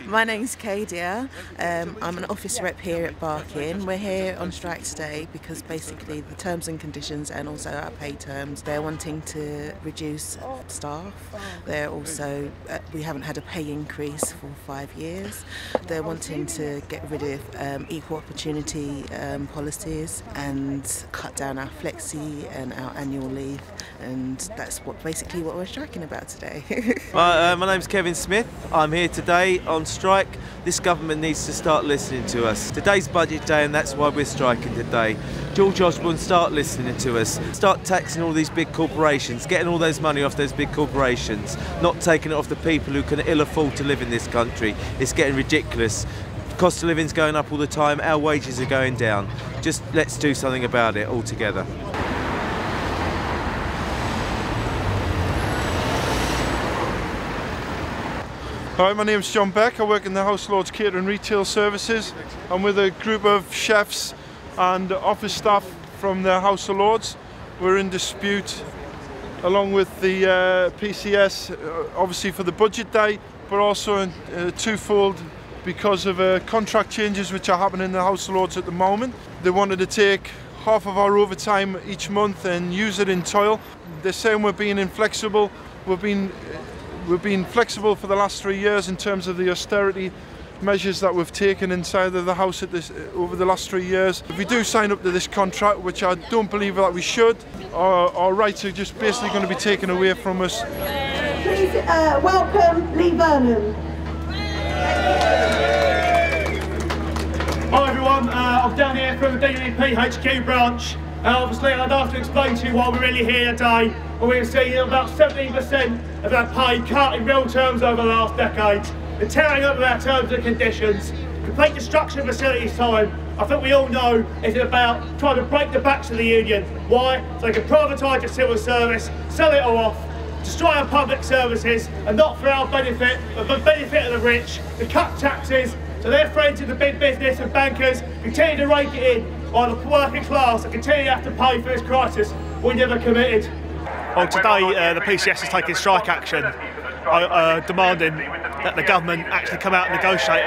My name's Kadia. I'm an office rep here at Barking. We're here on strike today because basically the terms and conditions and also our pay terms, they're wanting to reduce staff. They're also, we haven't had a pay increase for 5 years. They're wanting to get rid of equal opportunity policies and cut down our flexi and our annual leave, and that's basically what we're striking about today. My name's Kevin Smith. I'm here today on strike. This government needs to start listening to us. Today's budget day and that's why we're striking today. George Osborne, start listening to us. Start taxing all these big corporations, getting all those money off those big corporations, not taking it off the people who can ill afford to live in this country. It's getting ridiculous. Cost of living's going up all the time, our wages are going down. Just let's do something about it all together. Hi, my name's John Beck. I work in the House Lords Catering Retail Services. I'm with a group of chefs and office staff from the House of Lords. We're in dispute along with the PCS, obviously for the budget day, but also in, twofold because of contract changes which are happening in the House of Lords at the moment. They wanted to take half of our overtime each month and use it in toil. They're saying we're being inflexible. We've been flexible for the last 3 years in terms of the austerity measures that we've taken inside of the House over the last 3 years. If we do sign up to this contract, which I don't believe that we should, our rights are just basically going to be taken away from us. Please welcome Lee Vernon. Hi everyone, I'm down here from the DUP HQ branch. Obviously I'd have to explain to you why we're really here today. We've seen about 17% of our pay cut in real terms over the last decade. The tearing up of our terms and conditions, complete destruction of facilities time. I think we all know it's about trying to break the backs of the union. Why? So they can privatise the civil service, sell it all off, destroy our public services, and not for our benefit, but for the benefit of the rich, to cut taxes, so their friends in the big business and bankers continue to rake it in, while the working class will continue to have to pay for this crisis we never committed. Well, today the PCS is taking strike action, demanding that the government actually come out and negotiate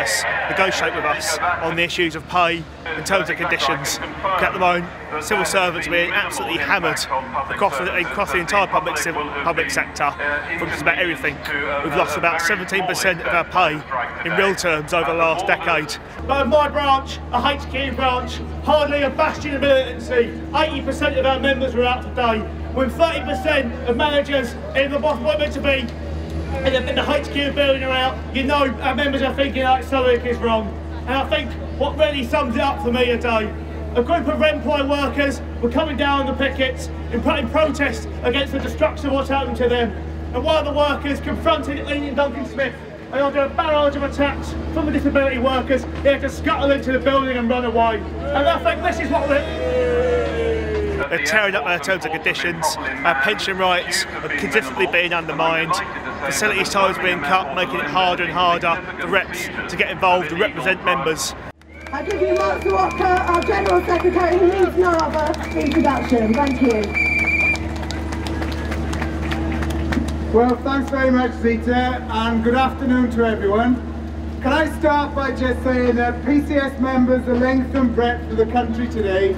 with us on the issues of pay and terms and conditions. At the moment, civil servants are being absolutely hammered across the entire public sector from just about everything. We've lost about 17% of our pay in real terms over the last decade. But in my branch, a HQ branch, hardly a bastion of militancy. 80% of our members were out today, with 30% of managers in the what's meant to be in the HQ building are out. You know our members are thinking like something is wrong. And I think what really sums it up for me today, a group of Remploy workers were coming down the pickets in protest against the destruction of what's happened to them. And one of the workers confronted Ian Duncan Smith, and under a barrage of attacks from the disability workers, he had to scuttle into the building and run away. And I think this is what they're tearing up our terms and conditions, our pension rights are consistently being undermined, facilities times being cut, making it harder and harder for reps to get involved and represent members. I give you Mark Serwotka, our General Secretary, who needs no other introduction. Thank you. Well, thanks very much, Zita, and good afternoon to everyone. Can I start by just saying that PCS members, the length and breadth of the country today,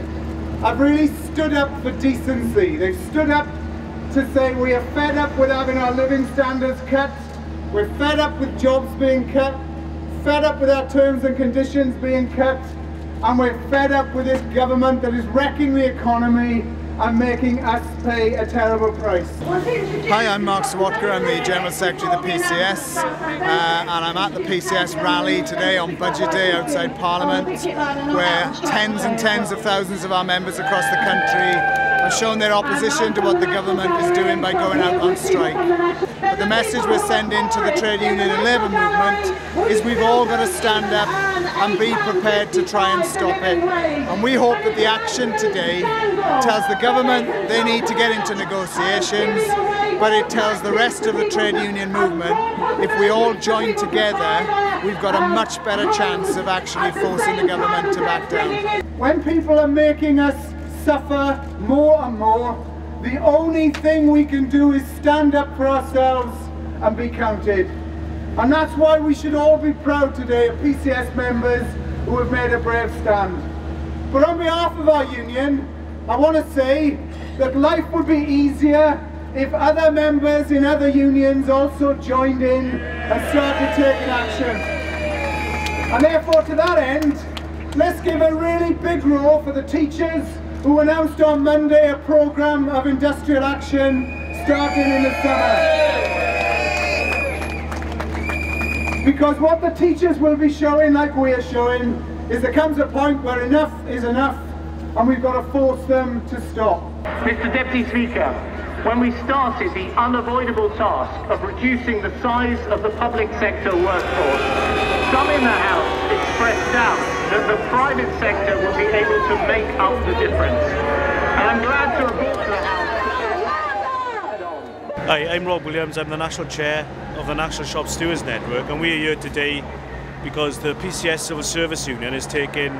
have really stood up for decency. They've stood up to say we are fed up with having our living standards cut, we're fed up with jobs being cut, fed up with our terms and conditions being cut, and we're fed up with this government that is wrecking the economy and making us pay a terrible price. Hi, I'm Mark Serwotka, I'm the General Secretary of the PCS, and I'm at the PCS rally today on Budget Day outside Parliament, where tens and tens of thousands of our members across the country have shown their opposition to what the government is doing by going out on strike. But the message we're sending to the trade union and labour movement is we've all got to stand up and be prepared to try and stop it. And we hope that the action today tells the government they need to get into negotiations, but it tells the rest of the trade union movement if we all join together, we've got a much better chance of actually forcing the government to back down. When people are making us suffer more and more, the only thing we can do is stand up for ourselves and be counted. And that's why we should all be proud today of PCS members who have made a brave stand. But on behalf of our union, I want to say that life would be easier if other members in other unions also joined in and started taking action. And therefore, to that end, let's give a really big roar for the teachers who announced on Monday a programme of industrial action starting in the summer. Because what the teachers will be showing, like we are showing, is there comes a point where enough is enough and we've got to force them to stop. Mr. Deputy Speaker, when we started the unavoidable task of reducing the size of the public sector workforce, some in the House expressed doubt that the private sector will be able to make up the difference. And I'm glad to report to the House. Hi, I'm Rob Williams. I'm the National Chair of the National Shop Stewards Network, and we are here today because the PCS Civil Service Union is taking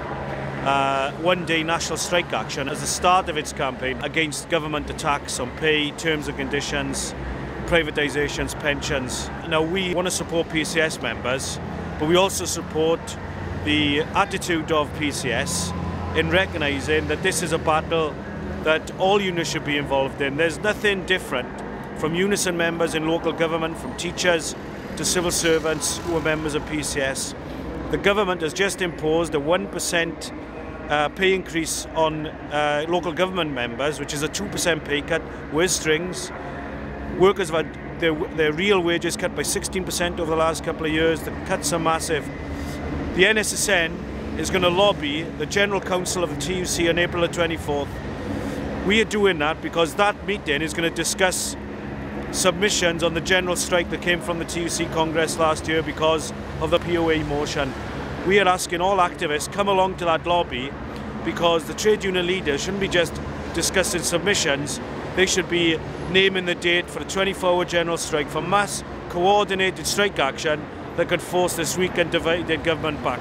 one-day national strike action as the start of its campaign against government attacks on pay, terms and conditions, privatisations, pensions. Now, we want to support PCS members, but we also support the attitude of PCS in recognising that this is a battle that all unions should be involved in. There's nothing different from unison members in local government, from teachers to civil servants who are members of PCS. The government has just imposed a 1% pay increase on local government members, which is a 2% pay cut with strings. Workers have had their real wages cut by 16% over the last couple of years. The cuts are massive. The NSSN is going to lobby the General Council of the TUC on April the 24th. We are doing that because that meeting is going to discuss submissions on the general strike that came from the TUC Congress last year because of the POA motion. We are asking all activists come along to that lobby because the trade union leaders shouldn't be just discussing submissions, they should be naming the date for a 24-hour general strike for mass coordinated strike action that could force this weak and divided government back.